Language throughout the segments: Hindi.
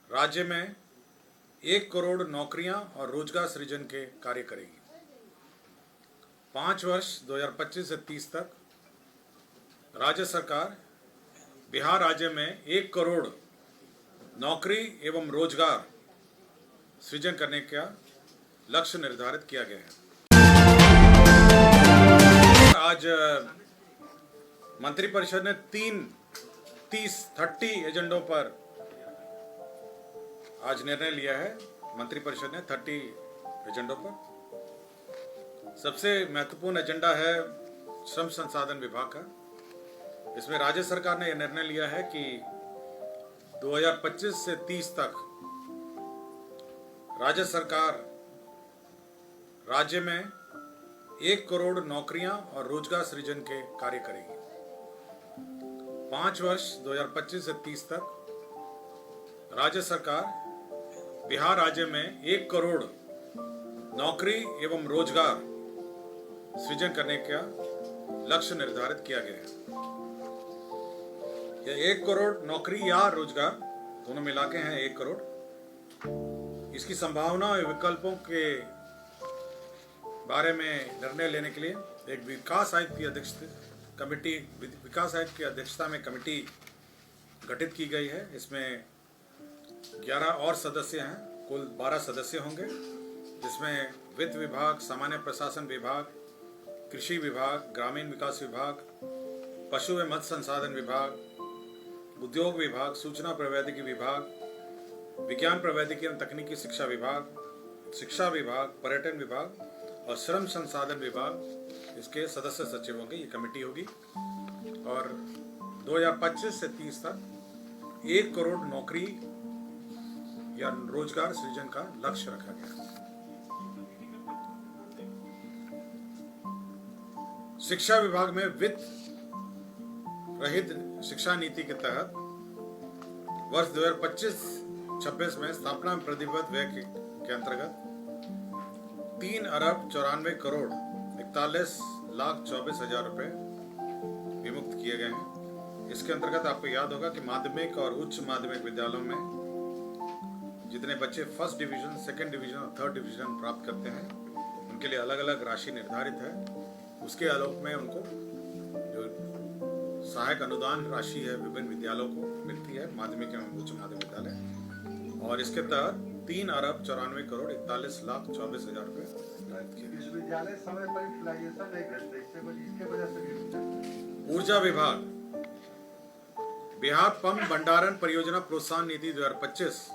राज्य में 1 करोड़ नौकरियां और रोजगार सृजन के कार्य करेगी। 5 वर्ष 2025 से 30 तक राज्य सरकार बिहार राज्य में 1 करोड़ नौकरी एवं रोजगार सृजन करने का लक्ष्य निर्धारित किया गया है। आज मंत्रिपरिषद ने 30 एजेंडों पर आज निर्णय लिया है। मंत्रिपरिषद ने 30 एजेंडों पर सबसे महत्वपूर्ण एजेंडा है श्रम संसाधन विभाग का। इसमें राज्य सरकार ने यह निर्णय लिया है कि 2025 से 30 तक राज्य सरकार राज्य में 1 करोड़ नौकरियां और रोजगार सृजन के कार्य करेगी। 5 वर्ष 2025 से 30 तक राज्य सरकार बिहार राज्य में 1 करोड़ नौकरी एवं रोजगार सृजन करने का लक्ष्य निर्धारित किया गया है। यह 1 करोड़ नौकरी या रोजगार दोनों मिला के हैं 1 करोड़। इसकी संभावना और विकल्पों के बारे में निर्णय लेने के लिए एक विकास आयुक्त की अध्यक्षता में कमेटी गठित की गई है। इसमें 11 और सदस्य हैं, कुल 12 सदस्य होंगे, जिसमें वित्त विभाग, सामान्य प्रशासन विभाग, कृषि विभाग, ग्रामीण विकास विभाग, पशु एवं मत्स्य संसाधन विभाग, उद्योग विभाग, सूचना प्रौद्योगिकी विभाग, विज्ञान प्रौद्योगिकी एवं तकनीकी शिक्षा विभाग, पर्यटन विभाग और श्रम संसाधन विभाग इसके सदस्य सचिव होंगे। ये कमेटी होगी और 2025 से 30 तक 1 करोड़ नौकरी या रोजगार सृजन का लक्ष्य रखा गया। शिक्षा विभाग में वित्त रहित शिक्षा नीति के तहत वर्ष 2025-26 में स्थापना में प्रतिबद्ध व्यय के अंतर्गत 3,94,41,24,24,000 रुपए विमुक्त किए गए हैं। इसके अंतर्गत आपको याद होगा कि माध्यमिक और उच्च माध्यमिक विद्यालयों में जितने बच्चे फर्स्ट डिवीजन, सेकंड डिवीजन और थर्ड डिवीजन प्राप्त करते हैं, उनके लिए अलग अलग राशि निर्धारित है। उसके आलोक में उनको जो सहायक अनुदान राशि है विभिन्न विद्यालयों को मिलती है, माध्यमिक एवं उच्च माध्यमिक विद्यालय, और इसके तहत 3,94,41,24,000 रुपए निर्धारित किए गए। विद्यालय समय पर यूटिलाइजेशन नहीं करते, इसके वजह से ऊर्जा विभाग बिहार पंप भंडारण परियोजना प्रोत्साहन नीति 2025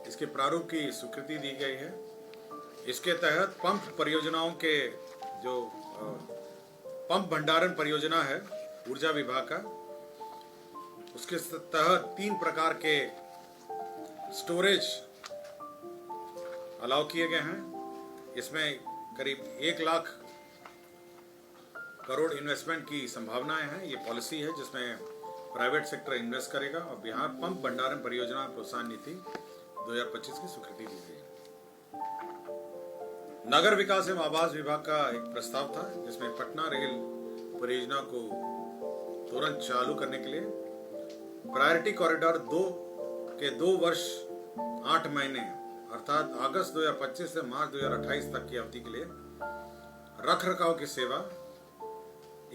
इसके प्रारूप की स्वीकृति दी गई है। इसके तहत पंप परियोजनाओं के जो पंप भंडारण परियोजना है ऊर्जा विभाग का, उसके तहत 3 प्रकार के स्टोरेज अलाउ किए गए हैं। इसमें करीब 1 लाख करोड़ इन्वेस्टमेंट की संभावनाएं हैं। ये पॉलिसी है जिसमें प्राइवेट सेक्टर इन्वेस्ट करेगा और बिहार पंप भंडारण परियोजना प्रोत्साहन नीति 2025 की स्वीकृति दी गई। नगर विकास एवं आवास विभाग का एक प्रस्ताव था जिसमें पटना रेल परियोजना को तुरंत चालू करने के लिए प्रायोरिटी कॉरिडोर 2 के 2 वर्ष 8 महीने अर्थात अगस्त 2025 से मार्च 2028 तक की अवधि के लिए रख रखाव की सेवा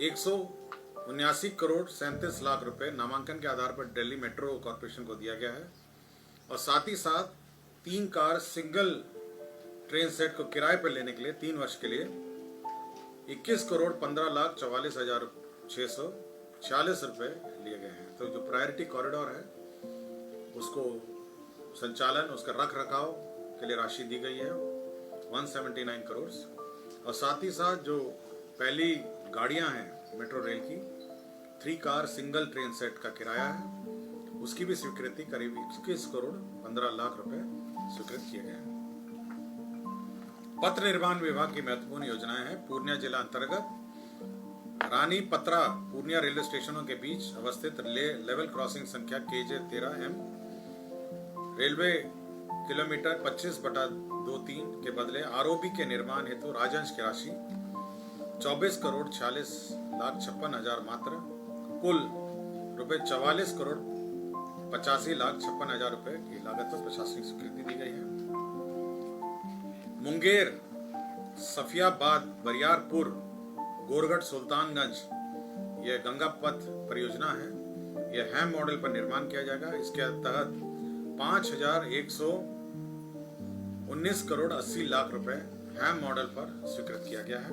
179 करोड़ 37 लाख रुपए नामांकन के आधार पर दिल्ली मेट्रो कॉर्पोरेशन को दिया गया है। और साथ ही साथ 3 कार सिंगल ट्रेन सेट को किराए पर लेने के लिए 3 वर्ष के लिए 21 करोड़ 15,44,646 रुपए लिए गए हैं। तो जो प्रायोरिटी कॉरिडोर है उसको संचालन, उसका रख रखाव के लिए राशि दी गई है 179 करोड़। और साथ ही साथ जो पहली गाड़ियां हैं मेट्रो रेल की 3 कार सिंगल ट्रेन सेट का किराया है, उसकी भी स्वीकृति करीब 21 करोड़ 15 लाख रुपए स्वीकृत किए गए हैं। पत्र निर्माण विभाग की महत्वपूर्ण योजनाएं हैं। पूर्णिया जिला अंतर्गत रानी पत्रा पूर्णिया रेलवे स्टेशनों के बीच अवस्थित लेवल क्रॉसिंग संख्या KJ 13M रेलवे किलोमीटर 25/23 के बदले ROB के निर्माण हेतु राजंश की राशि 24 करोड़ 46,56,000 मात्र कुल रुपए 44 करोड़ 85,56,000 रुपए की लागत पर प्रशासनिक स्वीकृति दी गई है। मुंगेर, सफियाबाद, बरियारपुर, गोरगढ़, सुल्तानगंज, यह गंगा पथ परियोजना है। यह हैम मॉडल पर निर्माण किया जाएगा। इसके तहत 5,119 करोड़ 80 लाख रुपए हैम मॉडल पर स्वीकृत किया गया है।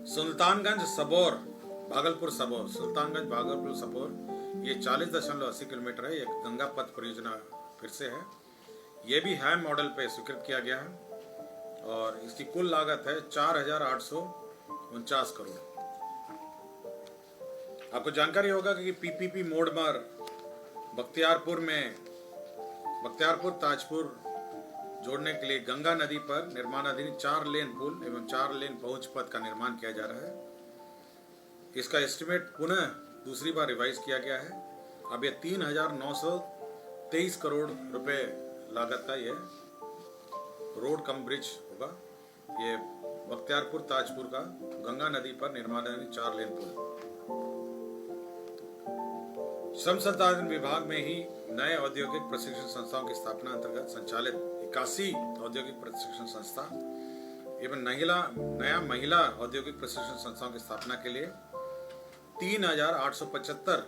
सुल्तानगंज सबौर, भागलपुर सबौर, सुल्तानगंज भागलपुर सबौर, ये 40.80 किलोमीटर है। यह गंगा पथ परियोजना फिर से है। यह भी हैम मॉडल पे स्वीकृत किया गया है और इसकी कुल लागत है 4,849 करोड़। आपको जानकारी होगा कि पीपीपी मोड पर बख्तियारपुर ताजपुर जोड़ने के लिए गंगा नदी पर निर्माणाधीन 4 लेन पुल एवं 4 लेन पहुंच पथ का निर्माण किया जा रहा है। इसका एस्टिमेट पुनः दूसरी बार रिवाइज किया गया है। अब यह 3,923 करोड़ रुपए लागत का यह रोड कम ब्रिज होगा। ये बख्तियारपुर ताजपुर का गंगा नदी पर निर्माणाधीन 4 लेन पुल। श्रम संसाधन विभाग में ही नए औद्योगिक प्रशिक्षण संस्थाओं की स्थापना अंतर्गत संचालित 81 औद्योगिक प्रशिक्षण संस्था एवं नया महिला औद्योगिक प्रशिक्षण संस्थाओं की स्थापना के लिए 3,875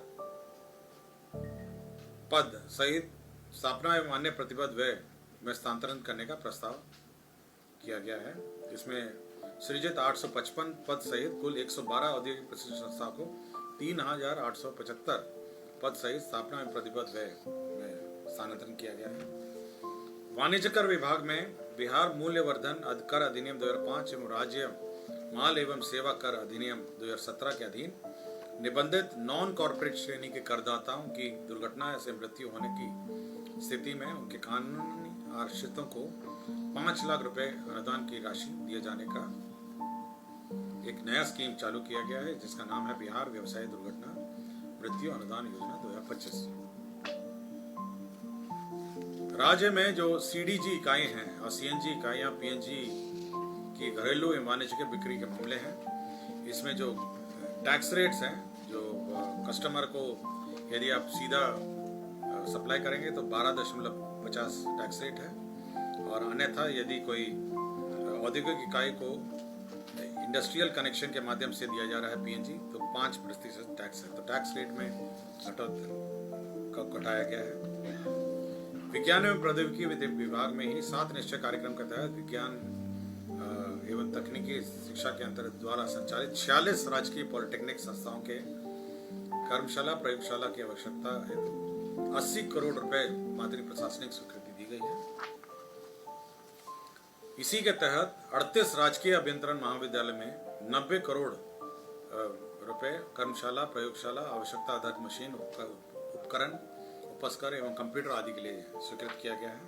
पद सहित स्थापना एवं अन्य प्रतिबद्ध व्यय में स्थानांतरण करने का प्रस्ताव किया गया है। इसमें सृजित 855 पद सहित कुल 112 औद्योगिक प्रशिक्षण संस्थाओं को 3,875 पद सहित स्थापना एवं प्रतिबद्ध व्यय में स्थानांतरण किया गया है। वाणिज्य कर विभाग में बिहार मूल्यवर्धन कर अधिनियम 2005 एवं राज्य माल एवं सेवा कर अधिनियम 2017 के अधीन निबंधित नॉन कॉर्पोरेट श्रेणी के करदाताओं की दुर्घटना से मृत्यु होने की स्थिति में उनके कानूनी आश्रितों को 5 लाख रुपए अनुदान की राशि दिए जाने का एक नया स्कीम चालू किया गया है, जिसका नाम है बिहार व्यवसाय दुर्घटना मृत्यु अनुदान योजना 2025। राज्य में जो सीडीजी इकाई हैं और सीएनजी इकाइयां पीएनजी की घरेलू एवं वाणिज्यिक बिक्री के मामले हैं, इसमें जो टैक्स रेट्स हैं, जो कस्टमर को यदि आप सीधा सप्लाई करेंगे तो 12.50 टैक्स रेट है और अन्यथा यदि कोई औद्योगिक इकाई को इंडस्ट्रियल कनेक्शन के माध्यम से दिया जा रहा है पीएनजी तो 5% टैक्स है। तो टैक्स रेट में घटाया गया है। विज्ञान एवं प्रौद्योगिकी विभाग में ही 7 निश्चय कार्यक्रम के तहत विज्ञान एवं तकनीकी शिक्षा के अंतर्गत द्वारा संचालित 46 राजकीय पॉलिटेक्निक संस्थाओं के कर्मशाला प्रयोगशाला की आवश्यकता हेतु 80 करोड़ रुपए माध्यमिक प्रशासनिक स्वीकृति दी गई है। इसी के तहत 38 राजकीय अभियंत्रण महाविद्यालय में 90 करोड़ रुपए कर्मशाला प्रयोगशाला आवश्यकता आधारित मशीन उपकरण उपस्कर एवं कंप्यूटर आदि के लिए स्वीकृत किया गया है।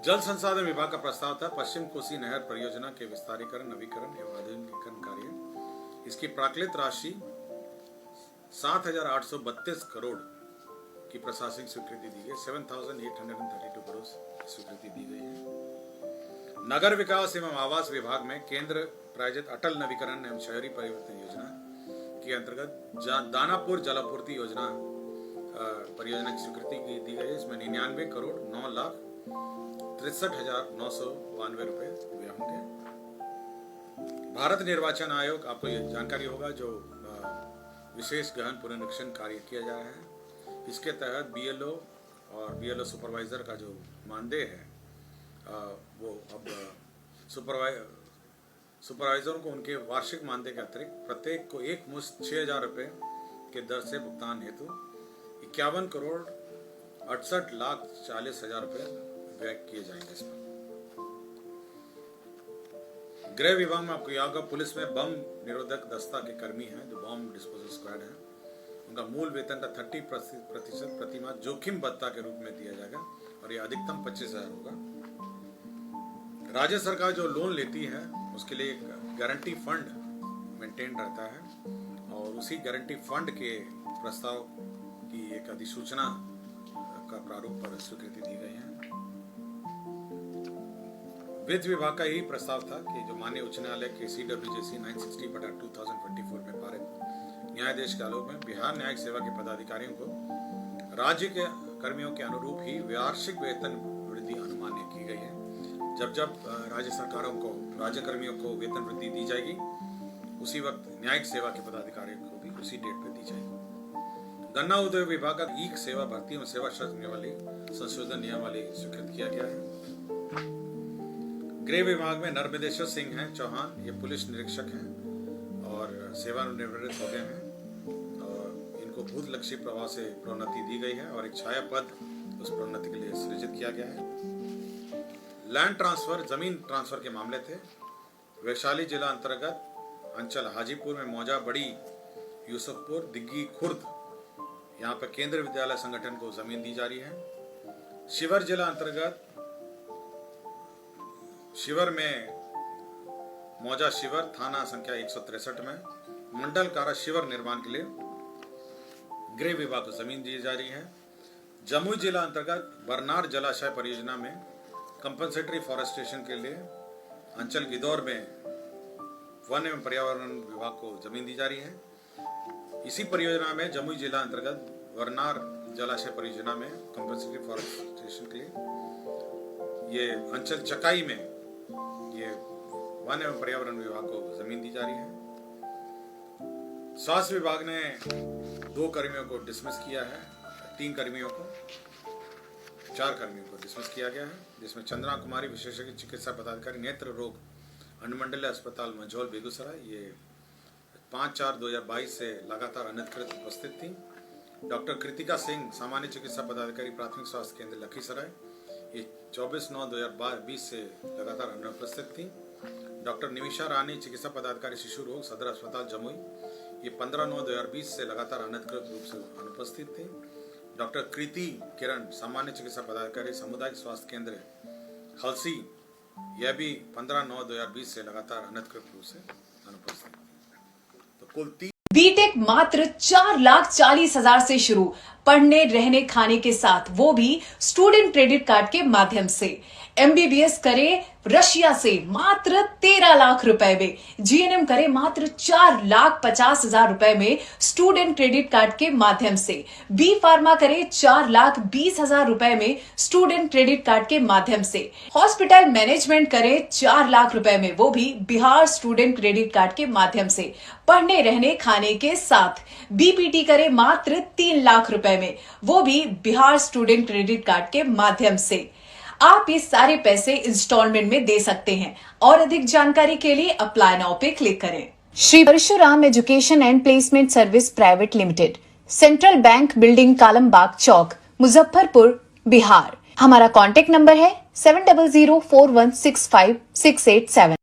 जल संसाधन विभाग का प्रस्ताव था पश्चिम कोसी नहर परियोजना के विस्तारीकरण नवीकरण एवं आधुनिकीकरण कार्य। इसकी प्राकृतिक राशि 7,832 करोड़ की प्रशासनिक स्वीकृति दी गई। 7,832 करोड़ स्वीकृति दी गई है। नगर विकास एवं आवास विभाग में केंद्र प्रायोजित अटल नवीकरण एवं शहरी परिवर्तन योजना के अंतर्गत दानापुर जलापूर्ति योजना परियोजना की स्वीकृति दी गई है। इसमें 99 करोड़ 9,63,992 रुपए व्यय होंगे। भारत निर्वाचन आयोग, आपको ये जानकारी होगा, जो विशेष गहन पुनरीक्षण कार्य किया जा रहा है, इसके तहत बीएलओ और बीएलओ सुपरवाइजर का जो मानदेय है वो अब सुपरवाइजरों को उनके वार्षिक मानदेय के अतिरिक्त प्रत्येक को एक मुश्त 6,000 रुपए के दर से भुगतान हेतु 51 करोड़ 68,40,000 रुपए व्यय किए जाएंगे। इसमें गृह विभाग में आपको याद होगा, पुलिस में बम निरोधक दस्ता के कर्मी हैं जो बम डिस्पोजल स्क्वाड है, उनका मूल वेतन का 30% प्रतिमाह जोखिम भत्ता के रूप में दिया जाएगा और ये अधिकतम 25,000 होगा। राज्य सरकार जो लोन लेती है उसके लिए एक गारंटी फंड मेंटेन रहता है और उसी गारंटी फंड के प्रस्ताव की एक अधिसूचना का प्रारूप पर स्वीकृति दी गई है। वित्त विभाग का यही प्रस्ताव था कि जो माननीय उच्च न्यायालय के CWJC 960/2024 में पारित न्यायाधीश के आलोक में बिहार न्यायिक सेवा के पदाधिकारियों को राज्य के कर्मियों के अनुरूप ही वार्षिक वेतन वृद्धि अनुमान्य की गई है। जब राज्य सरकारों को, राज्य कर्मियों को वेतन वृद्धि दी जाएगी, उसी वक्त न्यायिक सेवा के पदाधिकारियों को भी उसी डेट पे दी जाएगी। गन्ना उद्योग विभाग का ईक सेवा भर्ती एवं सेवा शर्त नियमावली संशोधन नियमावली स्वीकृत किया गया है। गृह विभाग में नर्मदेश्वर सिंह हैं चौहान, ये पुलिस निरीक्षक हैं और सेवानिवृत्त हो गए हैं और इनको भूतलक्षी प्रभाव से प्रोन्नति दी गई है और एक छाया पद उस प्रोन्नति के लिए सृजित किया गया है। लैंड ट्रांसफर, जमीन ट्रांसफर के मामले थे। वैशाली जिला अंतर्गत अंचल हाजीपुर में मौजा, बड़ी यूसुफपुर, दिग्गी, खुर्द, यहाँ पर केंद्रीय विद्यालय संगठन को जमीन दी जा रही है। शिवर जिला अंतर्गत शिवर में मौजा शिवर, थाना संख्या 163 में मंडल कारा शिवर निर्माण के लिए गृह विभाग को जमीन दी जा रही है। जमुई जिला अंतर्गत बरनार जलाशय परियोजना में कंपनसेटरी फॉरेस्टेशन के लिए अंचल गिदौर में वन एवं पर्यावरण विभाग को जमीन दी जा रही है। इसी परियोजना में जमुई जिला अंतर्गत बरनार जलाशय परियोजना में कंपनसेटरी फॉरेस्टेशन के लिए ये अंचल चकाई में ये वन एवं पर्यावरण विभाग को जमीन दी जा रही है। स्वास्थ्य विभाग ने 2 कर्मियों को डिसमिस किया है, 3 कर्मियों को, 4 कर्मियों को डिसमिस किया गया है, जिसमें चंद्रा कुमारी विशेषज्ञ चिकित्सा पदाधिकारी नेत्र रोग अनुमंडलीय अस्पताल मंझौल बेगूसराय, ये 5/4/2022 से लगातार अनधिकृत उपस्थित थी। डॉक्टर कृतिका सिंह सामान्य चिकित्सा पदाधिकारी प्राथमिक स्वास्थ्य केंद्र लखीसराय, ये 24/9/2020 से लगातार अनुपस्थित थी। डॉक्टर निमिषा रानी चिकित्सा पदाधिकारी शिशु रोग सदर अस्पताल जमुई, ये 15/9/2020 से लगातार अनधिकृत रूप से अनुपस्थित थी। डॉक्टर कृति किरण सामान्य चिकित्सा पदाधिकारी सामुदायिक स्वास्थ्य केंद्र हलसी, यह भी 15/9/2020 से लगातार अनधिकृत रूप से अनुपस्थित थी। तो कुल 3 बीटेक मात्र 4,40,000 से शुरू, पढ़ने रहने खाने के साथ, वो भी स्टूडेंट क्रेडिट कार्ड के माध्यम से। एमबीबीएस करे रशिया से मात्र 13 लाख रुपए में, जीएनएम करे मात्र 4,50,000 रुपए में स्टूडेंट क्रेडिट कार्ड के माध्यम से, बी फार्मा करे 4,20,000 रुपए में स्टूडेंट क्रेडिट कार्ड के माध्यम से, हॉस्पिटल मैनेजमेंट करे 4 लाख रुपए में, वो भी बिहार स्टूडेंट क्रेडिट कार्ड के माध्यम से, पढ़ने रहने खाने के साथ। बीपीटी करे मात्र 3 लाख रुपए में, वो भी बिहार स्टूडेंट क्रेडिट कार्ड के माध्यम से। आप ये सारे पैसे इंस्टॉलमेंट में दे सकते हैं और अधिक जानकारी के लिए अप्लाई नाउ पे क्लिक करें। Shri Parshuram education and placement service private limited, central bank building, Kalambagh Chowk, Muzaffarpur, Bihar. हमारा कॉन्टेक्ट नंबर है 7004165687।